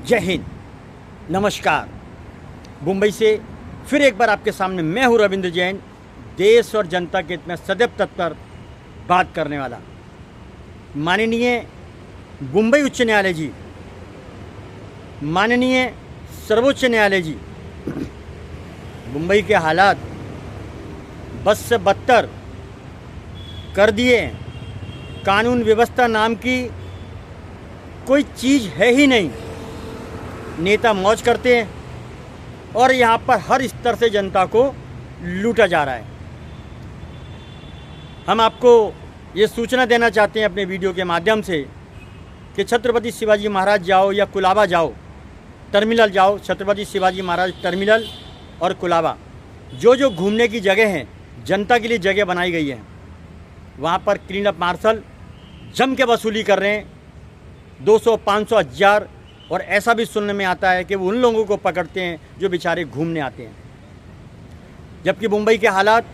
जय हिंद, नमस्कार। मुंबई से फिर एक बार आपके सामने मैं हूँ रविंद्र जैन, देश और जनता के हित में सदैव तत्पर बात करने वाला। माननीय मुंबई उच्च न्यायालय जी, माननीय सर्वोच्च न्यायालय जी, मुंबई के हालात बस से बदतर कर दिए। कानून व्यवस्था नाम की कोई चीज़ है ही नहीं। नेता मौज करते हैं और यहाँ पर हर स्तर से जनता को लूटा जा रहा है। हम आपको ये सूचना देना चाहते हैं अपने वीडियो के माध्यम से कि छत्रपति शिवाजी महाराज जाओ या कुलाबा जाओ, टर्मिनल जाओ, छत्रपति शिवाजी महाराज टर्मिनल और कुलाबा, जो जो घूमने की जगह हैं, जनता के लिए जगह बनाई गई है, वहाँ पर क्लीन अप मार्शल जम के वसूली कर रहे हैं 200, 500, 1000। और ऐसा भी सुनने में आता है कि वो उन लोगों को पकड़ते हैं जो बेचारे घूमने आते हैं। जबकि मुंबई के हालात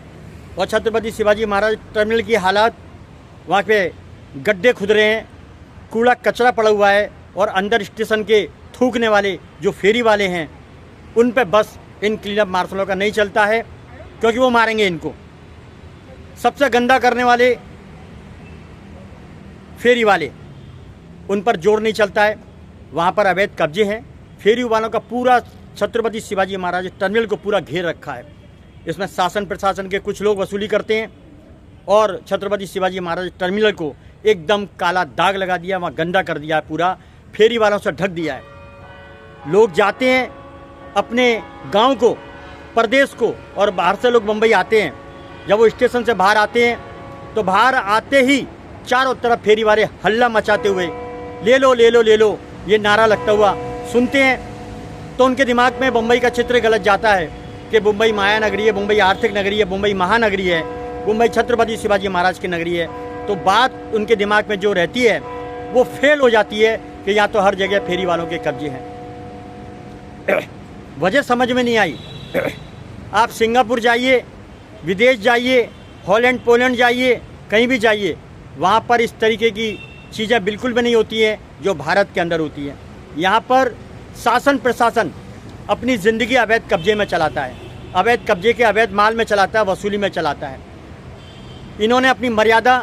और छत्रपति शिवाजी महाराज टर्मिनल की हालात, वहाँ पे गड्ढे खुद रहे हैं, कूड़ा कचरा पड़ा हुआ है और अंदर स्टेशन के थूकने वाले जो फेरी वाले हैं उन पे बस इन क्लीन अप मार्शलों का नहीं चलता है, क्योंकि वो मारेंगे इनको। सबसे गंदा करने वाले फेरी वाले, उन पर जोर नहीं चलता है। वहाँ पर अवैध कब्जे हैं। फेरी वालों का पूरा छत्रपति शिवाजी महाराज टर्मिनल को पूरा घेर रखा है। इसमें शासन प्रशासन के कुछ लोग वसूली करते हैं और छत्रपति शिवाजी महाराज टर्मिनल को एकदम काला दाग लगा दिया, वहाँ गंदा कर दिया है, पूरा फेरी वालों से ढक दिया है। लोग जाते हैं अपने गांव को, प्रदेश को, और बाहर से लोग मुंबई आते हैं। जब वो स्टेशन से बाहर आते हैं तो बाहर आते ही चारों तरफ फेरी वाले हल्ला मचाते हुए ले लो ले लो ले लो ये नारा लगता हुआ सुनते हैं, तो उनके दिमाग में मुंबई का चित्र गलत जाता है कि मुंबई माया नगरी है, मुंबई आर्थिक नगरी है, मुंबई महानगरी है, मुंबई छत्रपति शिवाजी महाराज की नगरी है। तो बात उनके दिमाग में जो रहती है वो फेल हो जाती है कि यहाँ तो हर जगह फेरी वालों के कब्जे हैं। वजह समझ में नहीं आई। आप सिंगापुर जाइए, विदेश जाइए, हॉलैंड पोलैंड जाइए, कहीं भी जाइए, वहाँ पर इस तरीके की चीज़ें बिल्कुल भी नहीं होती है जो भारत के अंदर होती है। यहाँ पर शासन प्रशासन अपनी ज़िंदगी अवैध कब्जे में चलाता है, अवैध कब्जे के अवैध माल में चलाता है, वसूली में चलाता है। इन्होंने अपनी मर्यादा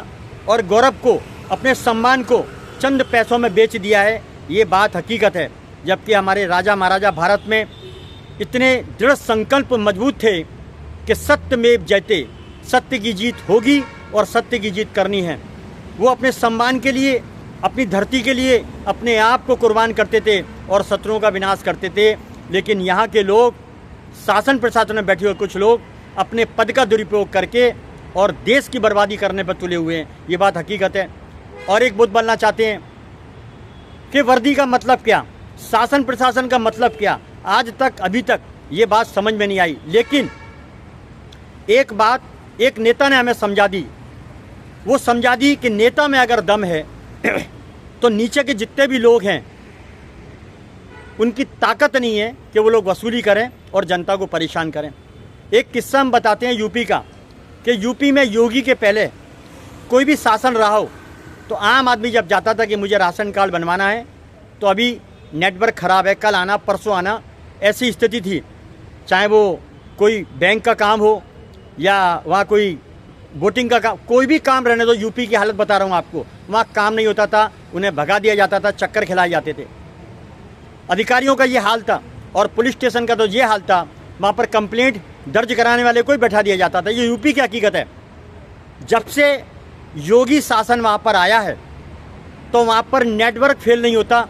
और गौरव को, अपने सम्मान को चंद पैसों में बेच दिया है। ये बात हकीकत है। जबकि हमारे राजा महाराजा भारत में इतने दृढ़ संकल्प मजबूत थे कि सत्यमेव जयते, सत्य की जीत होगी और सत्य की जीत करनी है। वो अपने सम्मान के लिए, अपनी धरती के लिए अपने आप को कुर्बान करते थे और शत्रुओं का विनाश करते थे। लेकिन यहाँ के लोग, शासन प्रशासन में बैठे हुए कुछ लोग अपने पद का दुरुपयोग करके और देश की बर्बादी करने पर तुले हुए हैं। ये बात हकीकत है। और एक बुत बनना चाहते हैं कि वर्दी का मतलब क्या, शासन प्रशासन का मतलब क्या। आज तक, अभी तक ये बात समझ में नहीं आई। लेकिन एक बात एक नेता ने हमें समझा दी। वो समझा दी कि नेता में अगर दम है तो नीचे के जितने भी लोग हैं उनकी ताकत नहीं है कि वो लोग वसूली करें और जनता को परेशान करें। एक किस्सा हम बताते हैं यूपी का, कि यूपी में योगी के पहले कोई भी शासन रहा हो तो आम आदमी जब जाता था कि मुझे राशन कार्ड बनवाना है, तो अभी नेटवर्क ख़राब है, कल आना परसों आना, ऐसी स्थिति थी। चाहे वो कोई बैंक का काम हो या वहाँ कोई वोटिंग का काम, कोई भी काम रहने दो, यूपी की हालत बता रहा हूँ आपको। वहाँ काम नहीं होता था, उन्हें भगा दिया जाता था, चक्कर खिलाए जाते थे। अधिकारियों का ये हाल था और पुलिस स्टेशन का तो ये हाल था, वहाँ पर कंप्लेंट दर्ज कराने वाले को ही बैठा दिया जाता था। ये यूपी की हकीकत है। जब से योगी शासन वहाँ पर आया है तो वहाँ पर नेटवर्क फेल नहीं होता,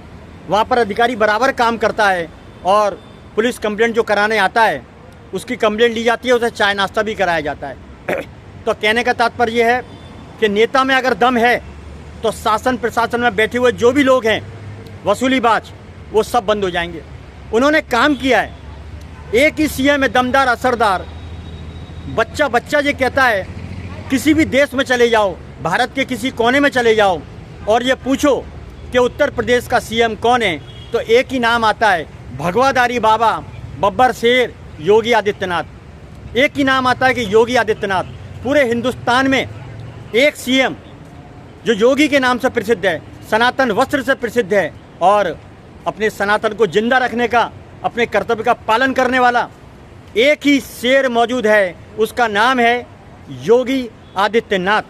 वहाँ पर अधिकारी बराबर काम करता है और पुलिस कंप्लेंट जो कराने आता है उसकी कंप्लेंट ली जाती है, उसे चाय नाश्ता भी कराया जाता है। तो कहने का तात्पर्य यह है कि नेता में अगर दम है तो शासन प्रशासन में बैठे हुए जो भी लोग हैं वसूलीबाज, वो सब बंद हो जाएंगे। उन्होंने काम किया है। एक ही सीएम है दमदार, असरदार। बच्चा बच्चा ये कहता है, किसी भी देश में चले जाओ, भारत के किसी कोने में चले जाओ और ये पूछो कि उत्तर प्रदेश का सीएम कौन है, तो एक ही नाम आता है, भगवाधारी बाबा बब्बर शेर योगी आदित्यनाथ। एक ही नाम आता है कि योगी आदित्यनाथ। पूरे हिंदुस्तान में एक सीएम जो योगी के नाम से प्रसिद्ध है, सनातन वस्त्र से प्रसिद्ध है और अपने सनातन को जिंदा रखने का, अपने कर्तव्य का पालन करने वाला एक ही शेर मौजूद है, उसका नाम है योगी आदित्यनाथ।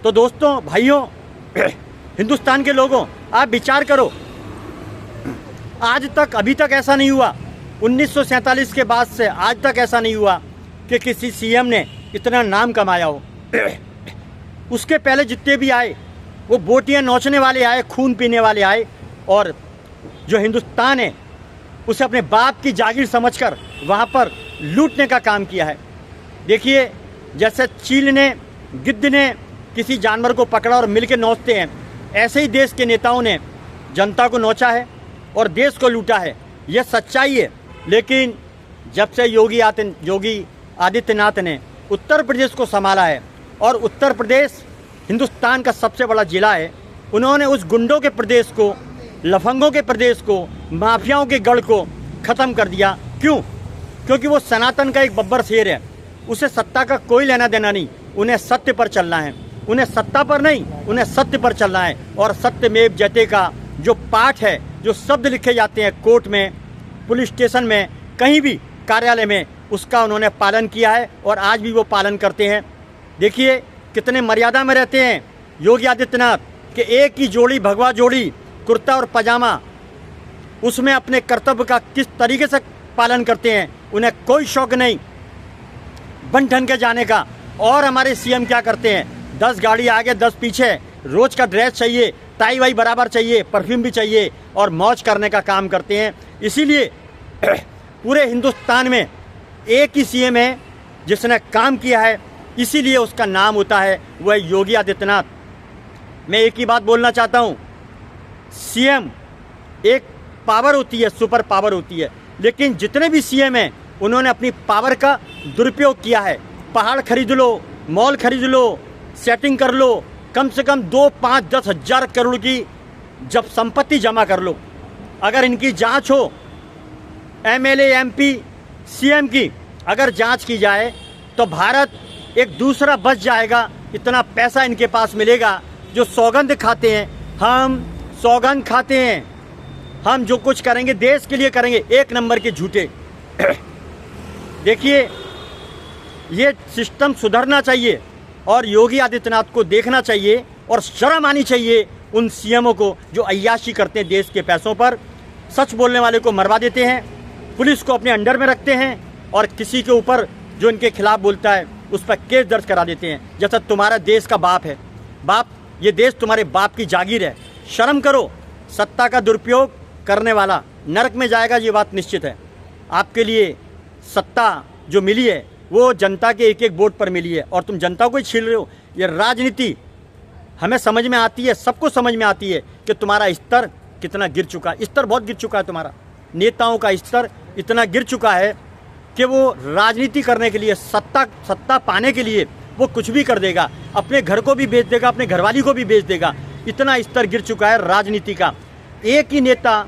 तो दोस्तों, भाइयों, हिंदुस्तान के लोगों, आप विचार करो, आज तक, अभी तक ऐसा नहीं हुआ, 1947 के बाद से आज तक ऐसा नहीं हुआ कि किसी सीएम ने इतना नाम कमाया हो। उसके पहले जितने भी आए वो बोटियां नोचने वाले आए, खून पीने वाले आए, और जो हिंदुस्तान है उसे अपने बाप की जागीर समझकर वहाँ पर लूटने का काम किया है। देखिए, जैसे चील ने, गिद्ध ने किसी जानवर को पकड़ा और मिलकर नोचते हैं, ऐसे ही देश के नेताओं ने जनता को नोचा है और देश को लूटा है। यह सच्चाई है। लेकिन जब से योगी आदित्यनाथ ने उत्तर प्रदेश को संभाला है, और उत्तर प्रदेश हिंदुस्तान का सबसे बड़ा ज़िला है, उन्होंने उस गुंडों के प्रदेश को, लफंगों के प्रदेश को, माफियाओं के गढ़ को ख़त्म कर दिया। क्यों? क्योंकि वो सनातन का एक बब्बर शेर है, उसे सत्ता का कोई लेना देना नहीं, उन्हें सत्य पर चलना है, उन्हें सत्ता पर नहीं, उन्हें सत्य पर चलना है। और सत्यमेव जयते का जो पाठ है, जो शब्द लिखे जाते हैं कोर्ट में, पुलिस स्टेशन में, कहीं भी कार्यालय में, उसका उन्होंने पालन किया है और आज भी वो पालन करते हैं। देखिए कितने मर्यादा में रहते हैं योगी आदित्यनाथ, कि एक ही जोड़ी, भगवा जोड़ी, कुर्ता और पजामा, उसमें अपने कर्तव्य का किस तरीके से पालन करते हैं। उन्हें कोई शौक नहीं बन ठन के जाने का। और हमारे सीएम क्या करते हैं, 10 गाड़ी आगे 10 पीछे, रोज का ड्रेस चाहिए, टाई वाई बराबर चाहिए, परफ्यूम भी चाहिए, और मौज करने का काम करते हैं। इसीलिए पूरे हिंदुस्तान में एक ही सीएम है जिसने काम किया है, इसीलिए उसका नाम होता है वह योगी आदित्यनाथ। मैं एक ही बात बोलना चाहता हूँ, सीएम एक पावर होती है, सुपर पावर होती है, लेकिन जितने भी सीएम हैं उन्होंने अपनी पावर का दुरुपयोग किया है। पहाड़ खरीद लो, मॉल खरीद लो, सेटिंग कर लो, कम से कम 2, 5, 10 हज़ार करोड़ की जब संपत्ति जमा कर लो। अगर इनकी जांच हो, एमएलए, एमपी, सीएम की अगर जांच की जाए, तो भारत एक दूसरा बच जाएगा। इतना पैसा इनके पास मिलेगा। जो सौगंध खाते हैं, हम सौगंध खाते हैं, हम जो कुछ करेंगे देश के लिए करेंगे, 1 नंबर के झूठे। देखिए, ये सिस्टम सुधरना चाहिए और योगी आदित्यनाथ को देखना चाहिए और शर्म आनी चाहिए उन सीएमओ को जो अय्याशी करते हैं देश के पैसों पर। सच बोलने वाले को मरवा देते हैं, पुलिस को अपने अंडर में रखते हैं, और किसी के ऊपर जो इनके खिलाफ बोलता है उस पर केस दर्ज करा देते हैं, जैसा तुम्हारा देश का बाप है। बाप, ये देश तुम्हारे बाप की जागीर है। शर्म करो। सत्ता का दुरुपयोग करने वाला नरक में जाएगा, ये बात निश्चित है। आपके लिए सत्ता जो मिली है वो जनता के एक एक वोट पर मिली है, और तुम जनता को ही छीन रहे हो। ये राजनीति हमें समझ में आती है, सबको समझ में आती है कि तुम्हारा स्तर कितना गिर चुका है। स्तर बहुत गिर चुका है तुम्हारा। नेताओं का स्तर इतना गिर चुका है कि वो राजनीति करने के लिए, सत्ता पाने के लिए वो कुछ भी कर देगा, अपने घर को भी बेच देगा, अपने घरवाली को भी बेच देगा। इतना स्तर गिर चुका है राजनीति का। एक ही नेता,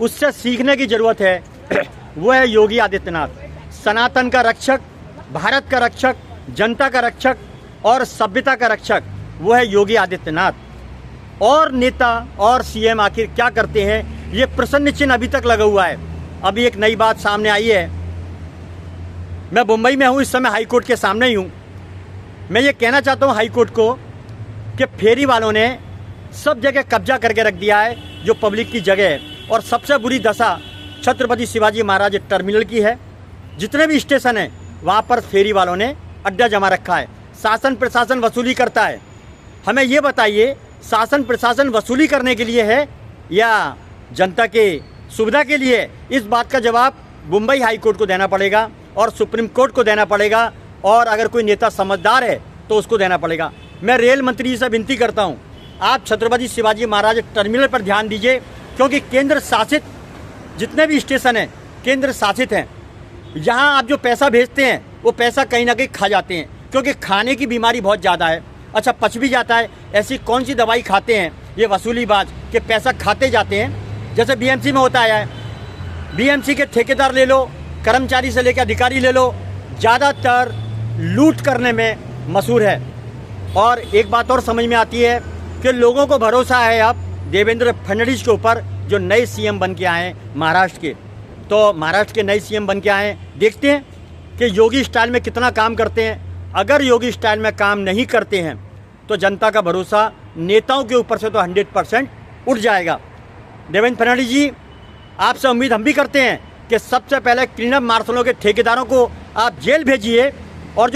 उससे सीखने की ज़रूरत है, वो है योगी आदित्यनाथ। सनातन का रक्षक, भारत का रक्षक, जनता का रक्षक और सभ्यता का रक्षक, वो है योगी आदित्यनाथ। और नेता और सीएम आखिर क्या करते हैं, ये प्रश्न चिन्ह अभी तक लगा हुआ है। अभी एक नई बात सामने आई है। मैं मुंबई में हूँ, इस समय हाई कोर्ट के सामने ही हूँ। मैं ये कहना चाहता हूँ हाई कोर्ट को कि फेरी वालों ने सब जगह कब्जा करके रख दिया है जो पब्लिक की जगह है, और सबसे बुरी दशा छत्रपति शिवाजी महाराज टर्मिनल की है। जितने भी स्टेशन हैं वहाँ पर फेरी वालों ने अड्डा जमा रखा है। शासन प्रशासन वसूली करता है। हमें ये बताइए, शासन प्रशासन वसूली करने के लिए है या जनता के सुविधा के लिए? इस बात का जवाब मुंबई हाई कोर्ट को देना पड़ेगा और सुप्रीम कोर्ट को देना पड़ेगा, और अगर कोई नेता समझदार है तो उसको देना पड़ेगा। मैं रेल मंत्री से विनती करता हूँ, आप छत्रपति शिवाजी महाराज टर्मिनल पर ध्यान दीजिए, क्योंकि केंद्र शासित जितने भी स्टेशन हैं केंद्र शासित हैं। यहाँ आप जो पैसा भेजते हैं वो पैसा कहीं ना कहीं खा जाते हैं, क्योंकि खाने की बीमारी बहुत ज़्यादा है। अच्छा, पच भी जाता है। ऐसी कौन सी दवाई खाते हैं ये वसूलीबाज के पैसा खाते जाते हैं? जैसे बीएमसी में होता है, बीएमसी के ठेकेदार ले लो, कर्मचारी से लेकर अधिकारी ले लो, ज़्यादातर लूट करने में मशहूर है। और एक बात और समझ में आती है कि लोगों को भरोसा है अब देवेंद्र फडणवीस के ऊपर जो नए सीएम बन के आए हैं महाराष्ट्र के, तो महाराष्ट्र के नए सीएम बन के आए हैं, देखते हैं कि योगी स्टाइल में कितना काम करते हैं। अगर योगी स्टाइल में काम नहीं करते हैं तो जनता का भरोसा नेताओं के ऊपर से तो 100% उठ जाएगा। देवेंद्र फडणवीस जी, आपसे उम्मीद हम भी करते हैं कि सबसे पहले क्लीनअप मार्शलों के ठेकेदारों को आप जेल भेजिए और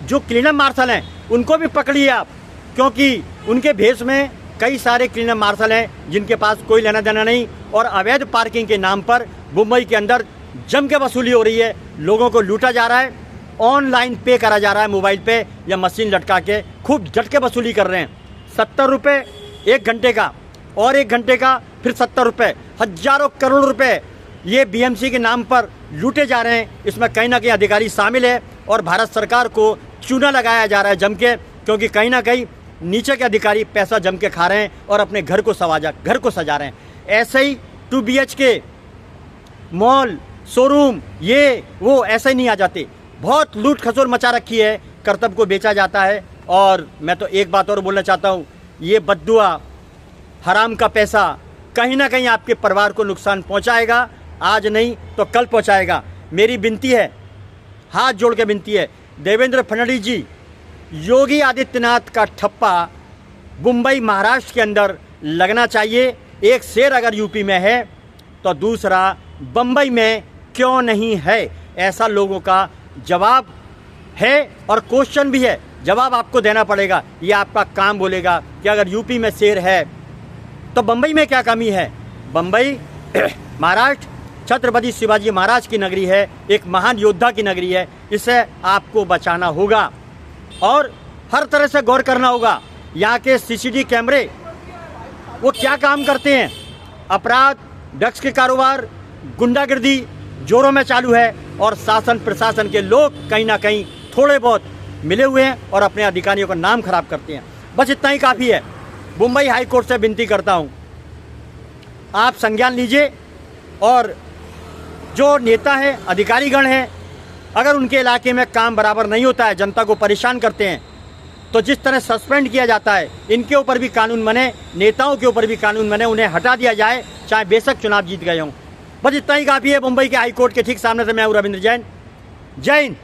जो क्लीनअप मार्शल हैं उनको भी पकड़िए आप, क्योंकि उनके भेष में कई सारे क्लीनअप मार्शल हैं जिनके पास कोई लेना देना नहीं और अवैध पार्किंग के नाम पर मुंबई के अंदर जम के वसूली हो रही है। लोगों को लूटा जा रहा है, ऑनलाइन पे करा जा रहा है, मोबाइल पे या मशीन लटका के खूब झटके वसूली कर रहे हैं। 70 रुपये 1 घंटे का और 1 घंटे का फिर 70 रुपये, हजारों करोड़ रुपए ये बीएमसी के नाम पर लूटे जा रहे हैं। इसमें कहीं ना कहीं अधिकारी शामिल है और भारत सरकार को चूना लगाया जा रहा है जम के, क्योंकि कहीं ना कहीं नीचे के अधिकारी पैसा जम के खा रहे हैं और अपने घर को सजा रहे हैं। ऐसे ही 2 BHK मॉल, शोरूम, ये वो ऐसे ही नहीं आ जाते। बहुत लूट खसोर मचा रखी है, कर्तव्य को बेचा जाता है। और मैं तो एक बात और बोलना चाहता हूँ, ये बद्दुआ, हराम का पैसा कहीं ना कहीं आपके परिवार को नुकसान पहुँचाएगा, आज नहीं तो कल पहुँचाएगा। मेरी विनती है, हाथ जोड़ के विनती है, देवेंद्र फडणवीस जी, योगी आदित्यनाथ का ठप्पा मुंबई महाराष्ट्र के अंदर लगना चाहिए। एक शेर अगर यूपी में है तो दूसरा बम्बई में क्यों नहीं है, ऐसा लोगों का जवाब है और क्वेश्चन भी है। जवाब आपको देना पड़ेगा, ये आपका काम बोलेगा कि अगर यूपी में शेर है तो बम्बई में क्या कमी है। बम्बई महाराष्ट्र छत्रपति शिवाजी महाराज की नगरी है, एक महान योद्धा की नगरी है, इसे आपको बचाना होगा और हर तरह से गौर करना होगा। यहाँ के CCTV कैमरे वो क्या काम करते हैं। अपराध, ड्रग्स के कारोबार, गुंडागर्दी जोरों में चालू है और शासन प्रशासन के लोग कहीं ना कहीं थोड़े बहुत मिले हुए हैं और अपने अधिकारियों का नाम खराब करते हैं। बस इतना ही काफ़ी है। मुंबई हाई कोर्ट से विनती करता हूँ, आप संज्ञान लीजिए और जो नेता हैं, अधिकारीगण हैं, अगर उनके इलाके में काम बराबर नहीं होता है, जनता को परेशान करते हैं, तो जिस तरह सस्पेंड किया जाता है, इनके ऊपर भी कानून बने, नेताओं के ऊपर भी कानून बने, उन्हें हटा दिया जाए, चाहे बेशक चुनाव जीत गए हों। बस इतना ही काफ़ी है। मुंबई के हाई कोर्ट के ठीक सामने से मैं हूँ रविंद्र जैन। जय हिंद।